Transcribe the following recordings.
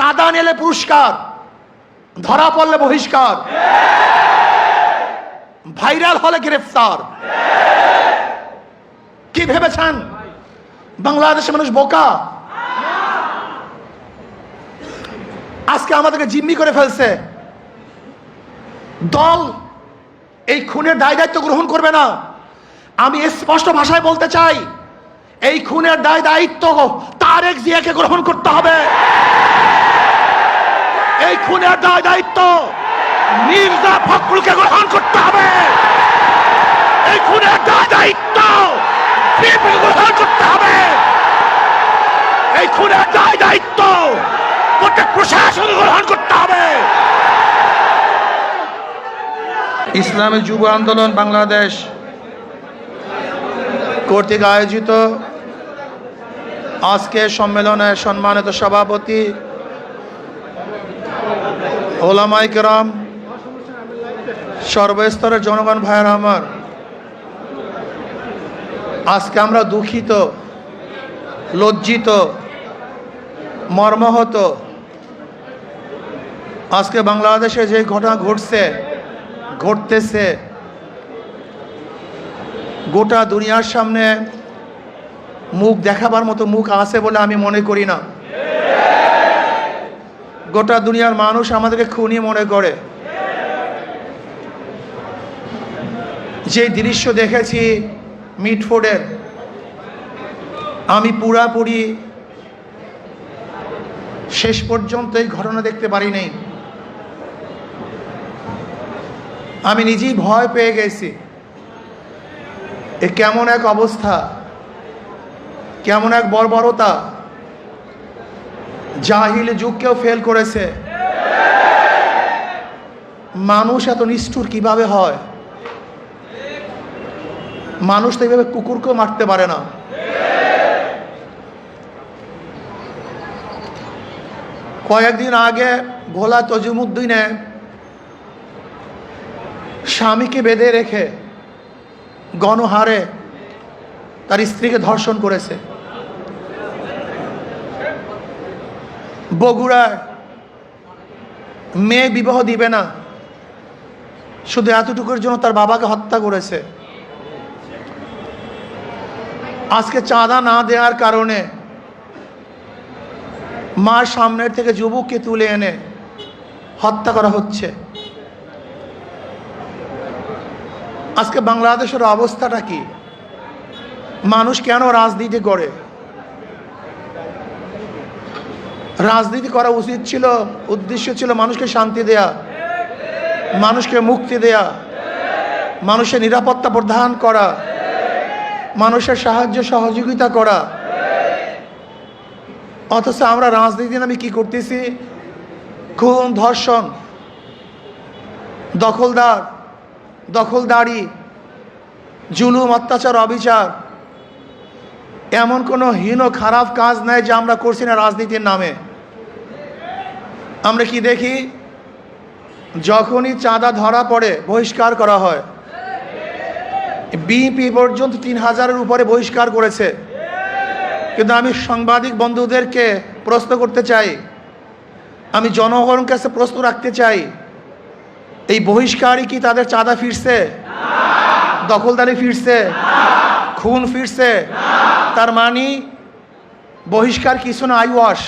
চাঁদা নিলে পুরস্কার, ধরা পড়লে বহিষ্কার, ভাইরাল হলে গ্রেফতার। কি ভেবেছেন বাংলাদেশের মানুষ বোকা? আজকে আমাদেরকে জিম্মি করে ফেলছে। দল এই খুনের দায় দায়িত্ব গ্রহণ করবে না। আমি স্পষ্ট ভাষায় বলতে চাই, এই খুনের দায় দায়িত্ব তারেক জিয়াকে গ্রহণ করতে হবে। এই খুনের দায় দায়িত্ব মির্জা ফখরুলকে গ্রহণ করতে হবে। এই খুনের দায় দায়িত্ব বিএনপিকে গ্রহণ করতে হবে। এই খুনের দায় দায়িত্ব প্রত্যেক প্রশাসনকে গ্রহণ করতে হবে। ইসলামী যুব আন্দোলন বাংলাদেশ কর্তৃক আয়োজিত আজকের সম্মেলনের সম্মানিত সভাপতি ওলামায়ে কেরাম, সর্বস্তরের জনগণ ভাইয়েরা আমার, আজকে আমরা দুঃখিত, লজ্জিত, মর্মাহত। আজকে বাংলাদেশে যে ঘটনা ঘটতেছে গোটা দুনিয়ার সামনে মুখ দেখাবার মতো মুখ আছে বলে আমি মনে করি না। গোটা দুনিয়ার মানুষ আমাদেরকে খুনি মনে করে। যে দৃশ্য দেখেছি মিটফোর্ডের, আমি পুরাপুরি শেষ পর্যন্ত এই ঘটনা দেখতে পারি নাই। আমি নিজেই ভয় পেয়ে গেছি। এ কেমন এক অবস্থা, কেমন এক বর্বরতা! জাহিল যুগকেও ফেল করেছে। মানুষ এত নিষ্ঠুর কিভাবে হয়? মানুষ তো এইভাবে কুকুরকেও মারতে পারে না। কয়েকদিন আগে ভোলা তজিমুদ্দিনে স্বামীকে বেঁধে রেখে গণহারে তার স্ত্রীকে ধর্ষণ করেছে। বগুড়ায় মেয়ে বিবাহ দিবে না, শুধু এতটুকুর জন্য তার বাবাকে হত্যা করেছে। আজকে চাঁদা না দেওয়ার কারণে মার সামনের থেকে যুবককে তুলে এনে হত্যা করা হচ্ছে। আজকে বাংলাদেশের অবস্থাটা কি? মানুষ কেন রাজনীতি করে? রাজনীতি করা উচিত ছিল, উদ্দেশ্য ছিল মানুষকে শান্তি দেয়া, মানুষকে মুক্তি দেয়া, মানুষের নিরাপত্তা প্রদান করা, মানুষের সাহায্য সহযোগিতা করা। অথচ আমরা রাজনীতি নামে কি করতেছি? খুন, ধর্ষণ, দখলদারি, জুলুম, অত্যাচার, অবিচার। এমন কোনো হীন খারাপ কাজ নাই যে আমরা করছি না রাজনীতির নামে। আমরা কি দেখি? যখনই চাঁদা ধরা পড়ে বহিষ্কার করা হয়। বিএনপি পর্যন্ত 3000-এর উপরে বহিষ্কার করেছে। কিন্তু আমি সাংবাদিক বন্ধুদেরকে প্রশ্ন করতে চাই, আমি জনগণের কাছে প্রশ্ন রাখতে চাই, এই বহিষ্কারই কি তাদের চাঁদা ফিরছে? দখলদারি ফিরছে? খুন ফিরছে? তার মানে বহিষ্কার কিছু না, আইওয়াশ,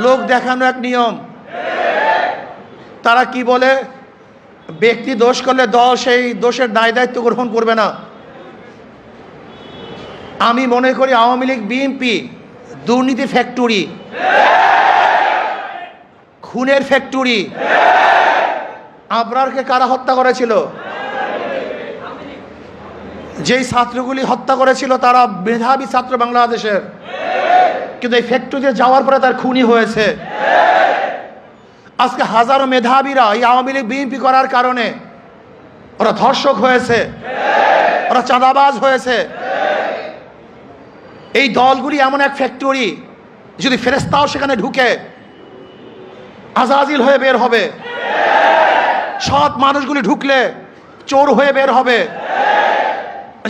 লোক দেখানো এক নিয়ম। তারা কি বলে? ব্যক্তি দোষ করলে দল সেই দোষের দায় দায়িত্ব গ্রহণ করবে না। আমি মনে করি আওয়ামী লীগ, বিএনপি দুর্নীতি ফ্যাক্টরি, খুনের ফ্যাক্টরি। আবরারকে কারা হত্যা করেছিল? যেই ছাত্রগুলি হত্যা করেছিল তারা মেধাবী ছাত্র বাংলাদেশের, কিন্তু এই ফ্যাক্টরিতে যাওয়ার পরে তার খুনি হয়েছে। আজকে হাজারো মেধাবীরা এই আওয়ামী লীগ, বিএনপি করার কারণে ওরা ধর্ষক হয়েছে, ওরা চাঁদাবাজ হয়েছে। এই দলগুলি এমন এক ফ্যাক্টরি, যদি ফেরেশতাও সেখানে ঢুকে আজাজিল হয়ে বের হবে। সৎ মানুষগুলি ঢুকলে চোর হয়ে বের হবে।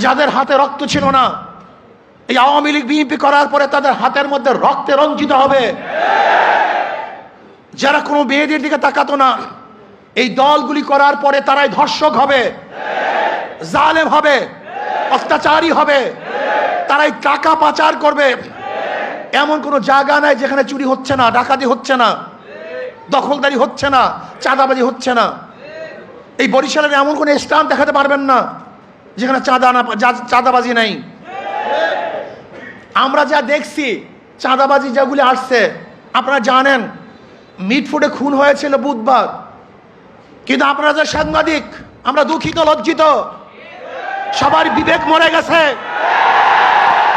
যাদের হাতে রক্ত ছিল না, এই আওয়ামী লীগ বিএনপি করার পরে তাদের হাতের মধ্যে রক্তে রঞ্জিত হবে। যারা কোনো মেয়েদের দিকে তাকাতো না, এই দলগুলি করার পরে তারাই ধর্ষক হবে, জালেম হবে, অত্যাচারী হবে, তারাই টাকা পাচার করবে। এমন কোনো জায়গা নাই যেখানে চুরি হচ্ছে না, ডাকাতি হচ্ছে না, দখলদারি হচ্ছে না, চাঁদাবাজি হচ্ছে না। এই বরিশালের এমন কোনো স্থান দেখাতে পারবেন না যেখানে চাঁদাবাজি নাই। আমরা যা দেখছি চাঁদাবাজি যেগুলি আসছে, আপনারা জানেন মিটফুটে খুন হয়েছিল বুধবার, কিন্তু আপনারা যে সাংবাদিক, আমরা দুঃখিত, লজ্জিত, সবার বিবেক মরে গেছে।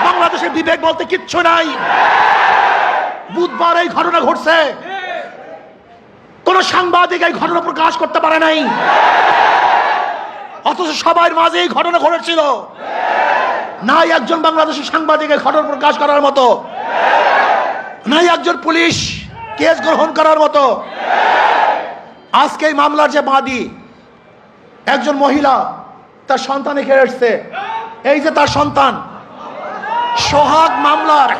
বাংলাদেশের বিবেক বলতে কিচ্ছু নাই। বুধবার এই ঘটনা ঘটছে, কোন সাংবাদিক এই ঘটনা প্রকাশ করতে পারে নাই, অথচ সবার মাঝে এই ঘটনা ঘটেছিল। নাই একজন বাংলাদেশের সাংবাদিকের ঘটনা প্রকাশ করার মতো, নাই একজন পুলিশ কেস গ্রহণ করার মতো। আজকে এই মামলার যে বাদী, একজন মহিলা, তার সন্তানে খেয়ে এসছে, এই যে তার সন্তান, সোহাগ মামলার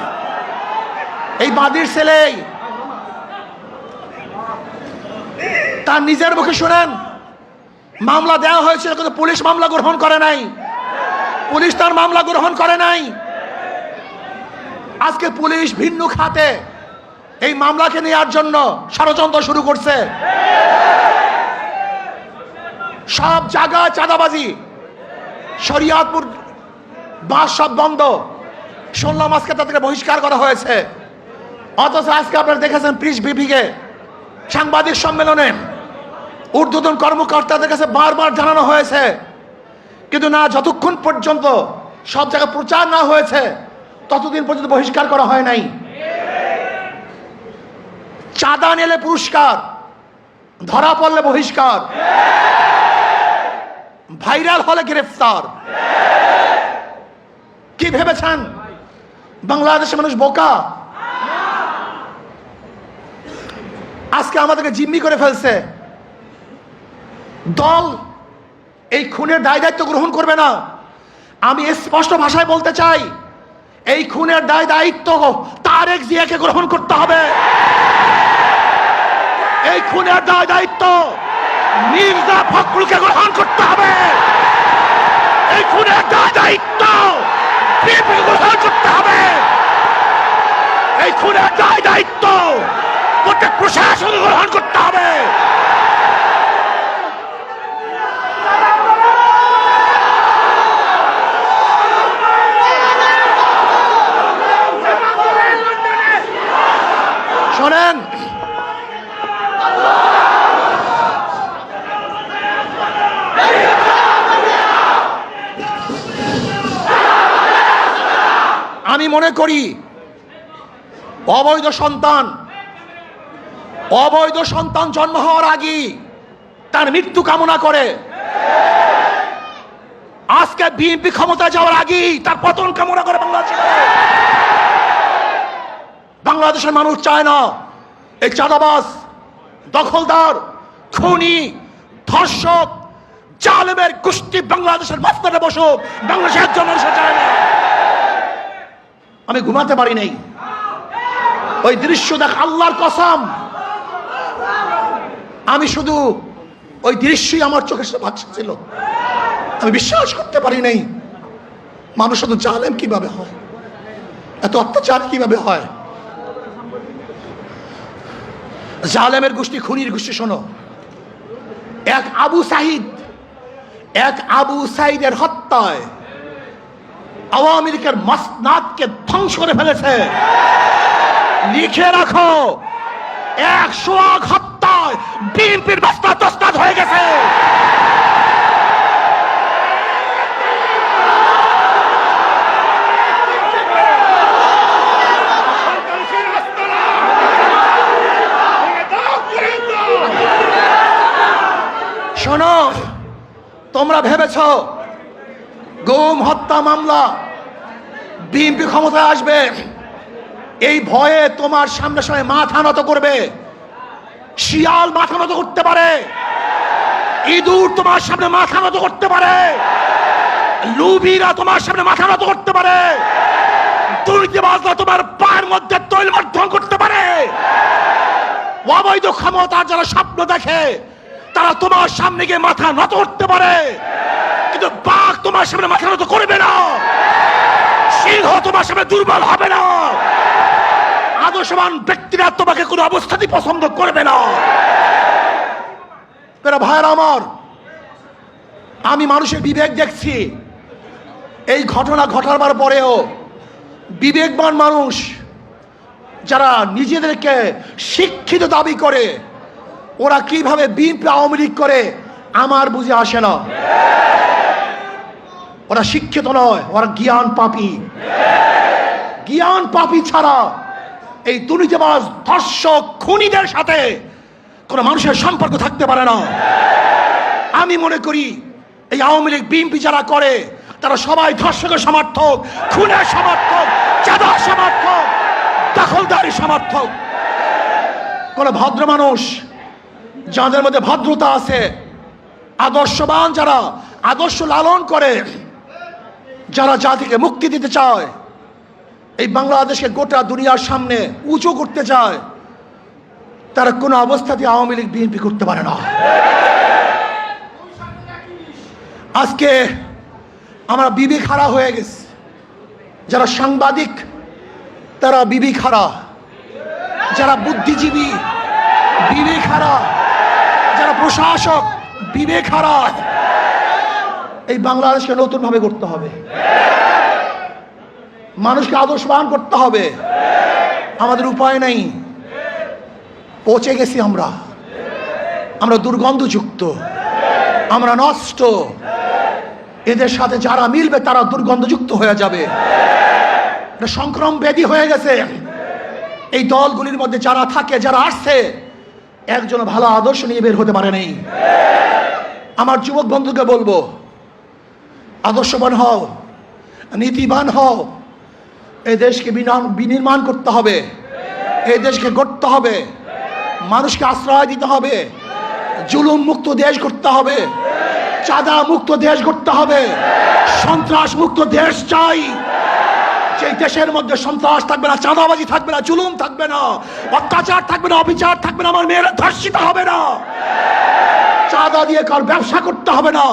এই বাদীর ছেলে, তার নিজের মুখে শুনেন মামলা দেওয়া হয়েছিল, কিন্তু পুলিশ মামলা গ্রহণ করে নাই, পুলিশ তার মামলা গ্রহণ করে নাই। আজকে পুলিশ ভিন্ন খাতে এই মামলাকে নেওয়ার জন্য ষড়যন্ত্র শুরু করছে। সব জায়গায় চাঁদাবাজি, শরিয়াতপুর বাস সব বন্ধ, শুনলাম আজকে তাদেরকে বহিষ্কার করা হয়েছে। অথচ আজকে আপনারা দেখেছেন প্রেস ব্রিফিংয়ে, সাংবাদিক সম্মেলনে ঊর্ধ্বতন কর্মকর্তাদের কাছে বারবার জানানো হয়েছে, কিন্তু না, যতক্ষণ পর্যন্ত সব জায়গায় প্রচার না হয়েছে ততদিন পর্যন্ত বহিষ্কার করা হয় নাই। চাঁদা নিলে পুরস্কার, ধরা পড়লে বহিষ্কার, ভাইরাল হলে গ্রেফতার। কি ভেবেছেন বাংলাদেশের মানুষ বোকা? আজকে আমাদেরকে জিম্মি করে ফেলছে। দল এই খুনের দায় দায়িত্ব গ্রহণ করবে না। আমি স্পষ্ট ভাষায় বলতে চাই, এই খুনের দায় দায়িত্ব তারেক জিয়াকে গ্রহণ করতে হবে। এই খুনের দায় দায়িত্ব মির্জা ফখরুলকে গ্রহণ করতে হবে। এই খুনের দায় দায়িত্ব বিএনপিকে গ্রহণ করতে হবে। এই খুনের দায় দায়িত্ব প্রত্যেক প্রশাসনকে গ্রহণ করতে হবে। শোনেন, আমি মনে করি অবৈধ সন্তান জন্ম হওয়ার আগেই তার মৃত্যু কামনা করে। আজকে বিএনপি ক্ষমতায় যাওয়ার আগেই তার পতন কামনা করে বাংলাদেশের মানুষ চায় না এই চাঁদাবাজ, দখলদার, খুনি, ধর্ষক, জালেমের গোষ্ঠী বাংলাদেশের মাঝখানে বসুক। বাংলাদেশের একজন মানুষ চায় না। আমি ঘুমাতে পারি নাই, ওই দৃশ্য দেখ, আল্লাহর কসম, আমি শুধু ওই দৃশ্যই আমার চোখের সামনে ভাসছিল। আমি বিশ্বাস করতে পারি নাই মানুষ শুধু জালেম কিভাবে হয়, এত অত্যাচার কিভাবে হয়। জালেমের গোষ্ঠী, খুনির গোষ্ঠী। শোনো, এক আবু সাইদের হত্যায় আওয়ামী লীগের মাসনাদকে ধ্বংস করে ফেলেছে। লিখে রাখো, 100 হত্যায় বিএনপির মাসনাদ তসনাদ হয়ে গেছে। শোনো, তোমরা ভেবেছ গুম হত্যা মামলা বিএনপি ক্ষমতায় আসবে, এই ভয়ে তোমার সামনে সামনে মাথা নত করবে। শিয়াল মাথা নত করতে পারে, ইঁদুর তোমার সামনে মাথা নত করতে পারে, লুভিরা তোমার সামনে মাথা নত করতে পারে, দুর্নীতিবাজরা তোমার পায়ের মধ্যে তৈল মাধ্যম করতে পারে। অবৈধ ক্ষমতা যারা স্বপ্ন দেখে তারা তোমার সামনে গিয়ে মাথা নত করতে পারে, কিন্তু বাঘ তোমার সামনে মাথা নত করবে না, সিংহ তোমার সামনে দুর্বল হবে না, আদর্শবান ব্যক্তিরা তোমাকে কোনো অবস্থাতেই পছন্দ করবে না। ভাইয়েরা আমার, আমি মানুষের বিবেক দেখছি। এই ঘটনা ঘটাবার পরেও বিবেকবান মানুষ যারা নিজেদেরকে শিক্ষিত দাবি করে, ওরা কিভাবে বিএনপি আওয়ামী লীগ করে আমার বুঝে আসে না। ওরা শিক্ষিত নয়, ওরা জ্ঞান পাপী। জ্ঞান পাপী ছাড়া এই দুর্নীতিবাজ ধর্ষক খুনিদের সাথে কোনো মানুষের সম্পর্ক থাকতে পারে না। আমি মনে করি এই আওয়ামী লীগ বিএনপি যারা করে তারা সবাই ধর্ষকের সমর্থক, খুনের সমর্থক, চাঁদার সমর্থক, দখলদারি সমর্থক। কোন ভদ্র মানুষ যাদের মধ্যে ভদ্রতা আছে, আদর্শবান যারা আদর্শ লালন করে, যারা জাতিকে মুক্তি দিতে চায়, এই বাংলাদেশকে গোটা দুনিয়ার সামনে উঁচু করতে চায়, তারা কোনো অবস্থাতে আওয়ামী লীগ বিএনপি করতে পারে না। আজকে আমরা বিবেক হারা হয়ে গেছি। যারা সাংবাদিক তারা বিবেক হারা, যারা বুদ্ধিজীবী বিবেক হারা, যারা প্রশাসক বিবেক হারা। এই বাংলাদেশকে নতুন ভাবে করতে হবে, মানুষকে আদর্শবান করতে হবে। আমাদের উপায় নেই, পচে গেছি আমরা, আমরা দুর্গন্ধযুক্ত, আমরা নষ্ট। এদের সাথে যারা মিলবে তারা দুর্গন্ধযুক্ত হয়ে যাবে, এটা সংক্রম ব্যাধি হয়ে গেছে। এই দলগুলির মধ্যে যারা থাকে, যারা আসছে, একজন ভালো আদর্শ নিয়ে বের হতে পারে নেই। আমার যুবক বন্ধুকে বলবো, আদর্শবান হও, নীতিবান হও। এই দেশকে বিনির্মাণ করতে হবে, এই দেশকে গড়তে হবে, মানুষকে আশ্রয় দিতে হবে, জুলুম মুক্ত দেশ করতে হবে, চাঁদা মুক্ত দেশ করতে হবে, সন্ত্রাস মুক্ত দেশ চাই। যে দেশের মধ্যে সন্ত্রাস থাকবে না, চাঁদাবাজি থাকবে না, জুলুম থাকবে না, অত্যাচার থাকবে না, অবিচার থাকবে না, আমার মেয়েরা ধর্ষিত হবে না, চাঁদা দিয়ে কার ব্যবসা করতে হবে না।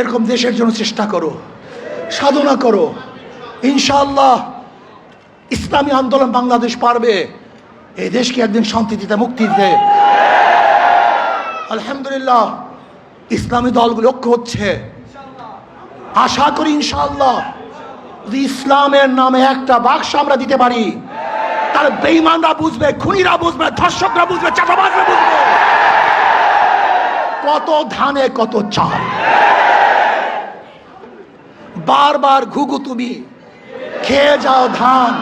এরকম দেশের জন্য চেষ্টা করো, সাধনা করো। ইনশাআল্লাহ ইসলামী আন্দোলন বাংলাদেশ পারবে এই দেশকে একদিন শান্তি দিতে, মুক্তি দিতে। আলহামদুলিল্লাহ ইসলামী দলগুলো ঐক্য হচ্ছে। আশা করি ইনশাআল্লাহ যদি ইসলামের নামে একটা বাক্স আমরা দিতে পারি, তাহলে বেঈমানরা বুঝবে, খুনিরা বুঝবে, ধর্ষকরা বুঝবে, চাঁদাবাজরা বুঝবে কত ধানে কত চাল। বারবার ঘুঘু তুমি খেয়ে যাও ধান,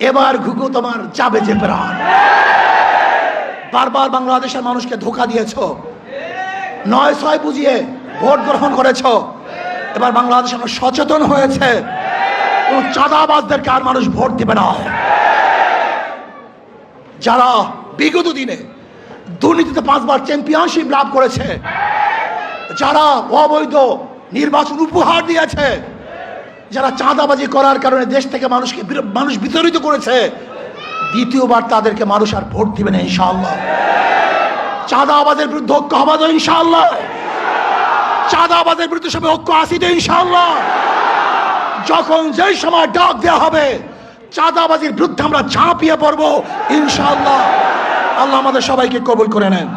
এবার ঘুঘু তোমার যাবে যে প্রাণ। বারবার বাংলাদেশের মানুষকে ধোঁকা দিয়েছ, ৯-৬ বুঝিয়ে ভোট গ্রহণ করেছ। এবার বাংলাদেশ সচেতন হয়েছে, কোন চাঁদাবাজদেরকে আর মানুষ ভোট দিবে না। যারা বিগত দিনে দুর্নীতিতে 5 বার চ্যাম্পিয়নশিপ লাভ করেছে, যারা অবৈধ নির্বাচন উপহার দিয়েছে, যারা চাঁদাবাজি করার কারণে দেশ থেকে মানুষ বিতাড়িত করেছে, দ্বিতীয়বার তাদেরকে মানুষ আর ভোট দিবে না ইনশাআল্লাহ। চাঁদাবাজের বিরুদ্ধে ঐক্য হবে তো ইনশাআল্লাহ, চাঁদাবাজের বিরুদ্ধে সবাই ঐক্য আসি তো ইনশাআল্লাহ। যখন যেই সময় ডাক দেওয়া হবে চাঁদাবাজির বিরুদ্ধে আমরা ঝাঁপিয়ে পড়বো ইনশাআল্লাহ। আল্লাহ আমাদের সবাইকে কবুল করে নেন।